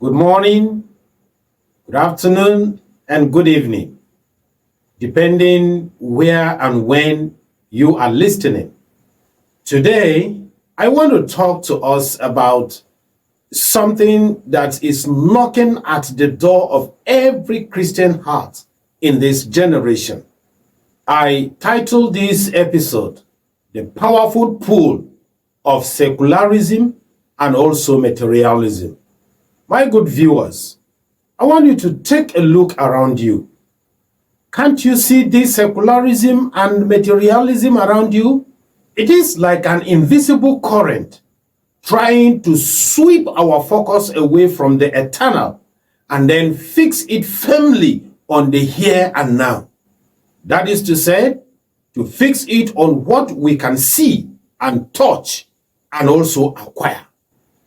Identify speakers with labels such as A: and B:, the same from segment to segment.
A: Good morning, good afternoon, and good evening, depending where and when you are listening. Today, I want to talk to us about something that is knocking at the door of every Christian heart in this generation. I titled this episode, The Powerful Pull of Secularism and also Materialism. My good viewers, I want you to take a look around you. Can't you see this secularism and materialism around you? It is like an invisible current trying to sweep our focus away from the eternal and then fix it firmly on the here and now. That is to say, to fix it on what we can see and touch and also acquire.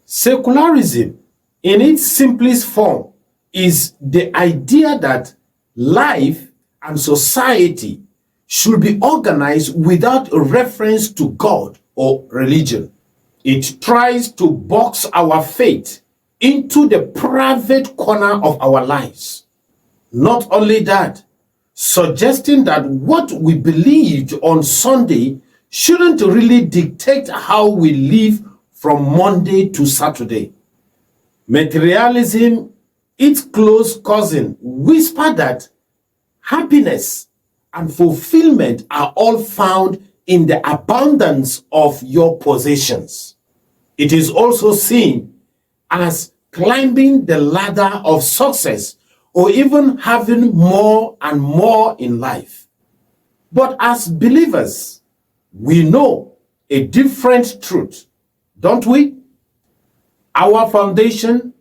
A: Secularism, in its simplest form, is the idea that life and society should be organized without reference to God or religion. It tries to box our faith into the private corner of our lives. Not only that, suggesting that what we believed on Sunday shouldn't really dictate how we live from Monday to Saturday. Materialism, its close cousin, whisper that happiness and fulfillment are all found in the abundance of your possessions. It is also seen as climbing the ladder of success or even having more and more in life. But as believers, we know a different truth, don't we? Our foundation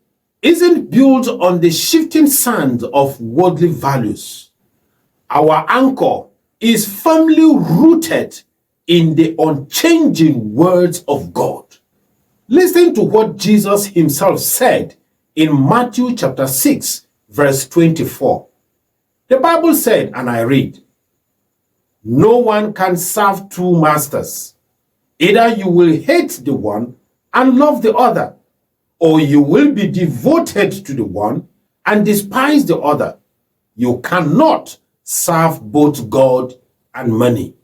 A: isn't built on the shifting sand of worldly values. Our anchor is firmly rooted in the unchanging words of God. Listen to what Jesus himself said in Matthew chapter 6, verse 24. The Bible said, and I read, "No one can serve two masters. Either you will hate the one and love the other, or you will be devoted to the one and despise the other. You cannot serve both God and money."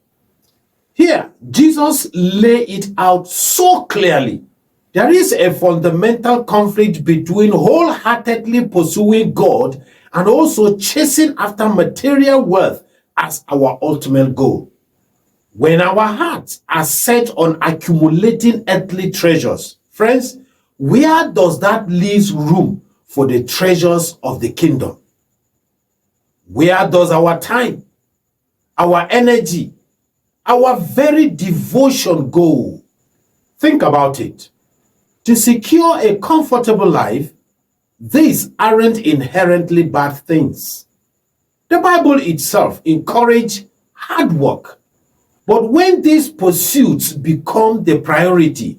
A: Here, Jesus laid it out so clearly. There is a fundamental conflict between wholeheartedly pursuing God and also chasing after material wealth as our ultimate goal. When our hearts are set on accumulating earthly treasures, friends, where does that leave room for the treasures of the kingdom? Where does our time, our energy, our very devotion go? Think about it. To secure a comfortable life, these aren't inherently bad things. The Bible itself encourages hard work. But when these pursuits become the priority,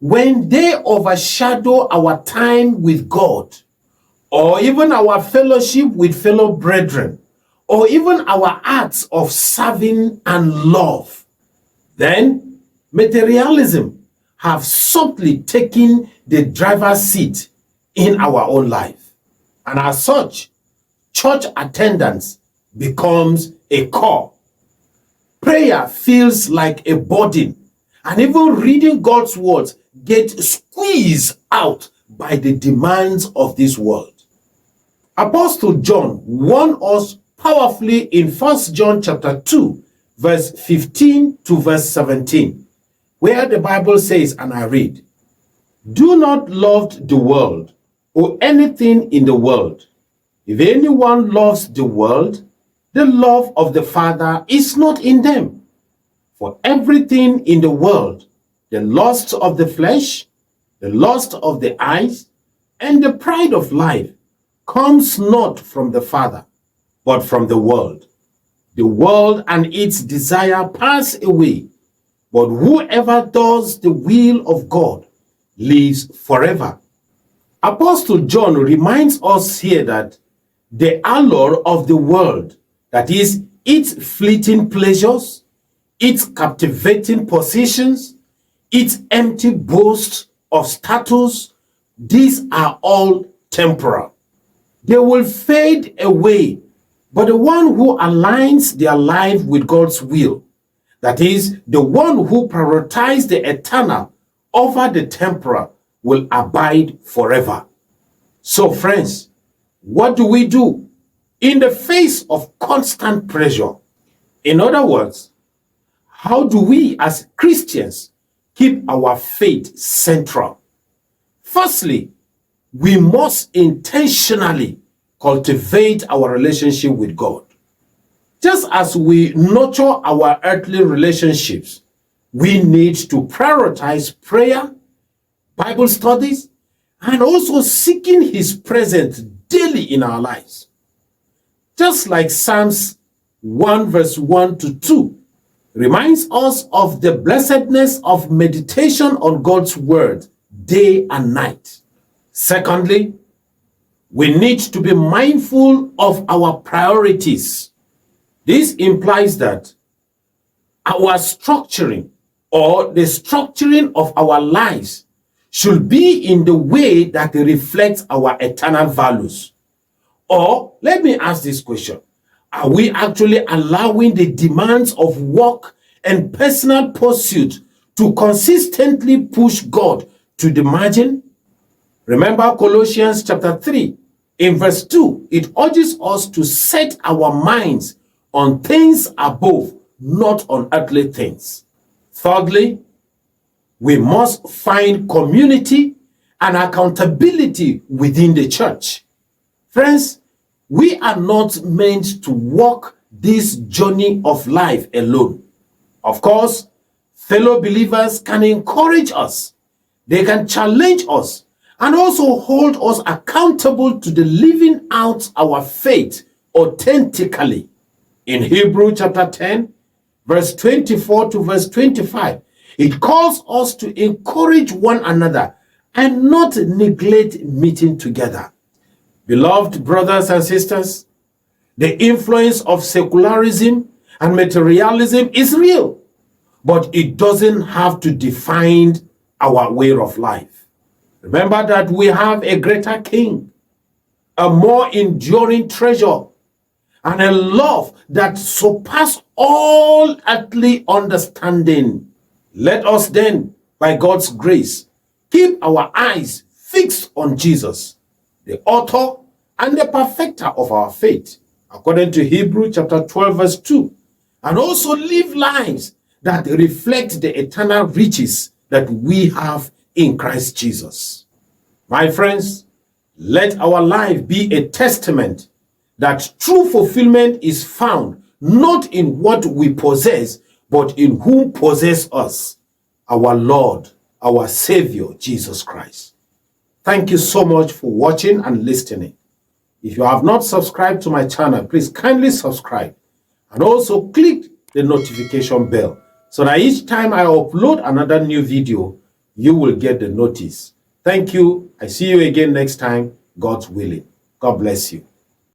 A: when they overshadow our time with God, or even our fellowship with fellow brethren, or even our acts of serving and love, then materialism have subtly taken the driver's seat in our own life. And as such, church attendance becomes a chore. Prayer feels like a burden, and even reading God's words get squeezed out by the demands of this world. Apostle John warned us powerfully in 1 John chapter 2, verse 15 to verse 17, where the Bible says, and I read, "Do not love the world or anything in the world. If anyone loves the world, the love of the Father is not in them. For everything in the world, the lust of the flesh, the lust of the eyes, and the pride of life comes not from the Father, but from the world. The world and its desire pass away, but whoever does the will of God lives forever." Apostle John reminds us here that the allure of the world, that is, its fleeting pleasures, its captivating possessions, its empty boast of status, these are all temporal. They will fade away, but the one who aligns their life with God's will, that is, the one who prioritizes the eternal over the temporal, will abide forever. So friends, what do we do in the face of constant pressure? In other words, how do we as Christians keep our faith central? Firstly, we must intentionally cultivate our relationship with God. Just as we nurture our earthly relationships, we need to prioritize prayer, Bible studies, and also seeking His presence daily in our lives. Just like Psalms 1 verse 1 to 2 reminds us of the blessedness of meditation on God's word day and night. Secondly, we need to be mindful of our priorities. This implies that our structuring or the structuring of our lives should be in the way that reflects our eternal values. Or let me ask this question. Are we actually allowing the demands of work and personal pursuit to consistently push God to the margin? Remember Colossians chapter 3, in verse 2, it urges us to set our minds on things above, not on earthly things. Thirdly, we must find community and accountability within the church. Friends, we are not meant to walk this journey of life alone. Of course, fellow believers can encourage us. They can challenge us and also hold us accountable to the living out our faith authentically. In Hebrews chapter 10, verse 24 to verse 25, it calls us to encourage one another and not neglect meeting together. Beloved brothers and sisters, the influence of secularism and materialism is real, but it doesn't have to define our way of life. Remember that we have a greater king, a more enduring treasure, and a love that surpasses all earthly understanding. Let us then, by God's grace, keep our eyes fixed on Jesus, the author and the perfecter of our faith, according to Hebrews chapter 12 verse 2, and also live lives that reflect the eternal riches that we have in Christ Jesus. My friends, let our life be a testament that true fulfillment is found not in what we possess, but in whom possess us, our Lord, our Savior, Jesus Christ. Thank you so much for watching and listening. If you have not subscribed to my channel, please kindly subscribe and also click the notification bell so that each time I upload another new video, you will get the notice. Thank you. I see you again next time, God's willing. God bless you.